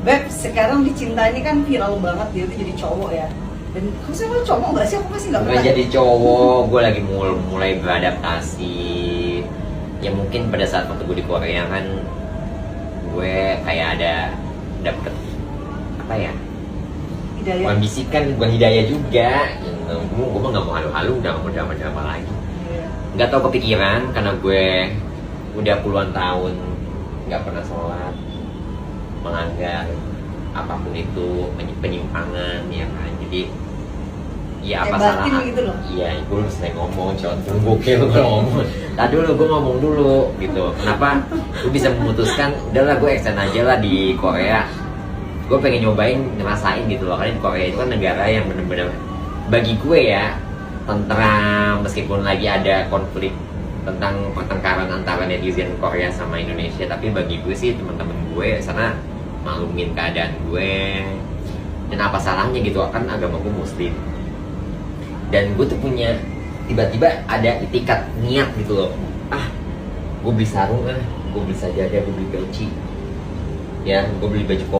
Beb, sekarang di Cinta ini kan viral banget dia tuh jadi cowok ya. Dan kamu sih mau cowok nggak sih? Aku masih nggak Gue pernah. jadi cowok, gue lagi mulai beradaptasi. Ya mungkin pada saat waktu gue di Korea kan, gue kayak ada dapet apa ya? Hidayah. Bukan bisikan, bukan hidayah juga. Gue mah nggak mau halu-halu, udah nggak mau drama-drama lagi. Iya. Nggak tahu kepikiran karena gue udah puluhan tahun nggak pernah sholat, melanggar apapun itu penyimpangan ya kan. Jadi ya apa Kayak batin salah gitu loh. iya gue harus naik ngomong contoh gokil gue ngomong tadi dulu gue ngomong dulu gitu kenapa gue bisa memutuskan udahlah gue extend aja lah di Korea. Gue pengen nyobain ngerasain gitu loh, karena di Korea itu kan negara yang bener-bener bagi gue ya tentram, meskipun lagi ada konflik tentang pertengkaran antara netizen Korea sama Indonesia, tapi bagi gue sih teman-teman gue sana maklumin keadaan gue. Dan apa salahnya gitu, kan agama gue muslim dan gue tuh punya tiba-tiba ada itikat niat gitu loh, gue beli sarung, gue beli sajadah, gue beli peci ya, gue beli baju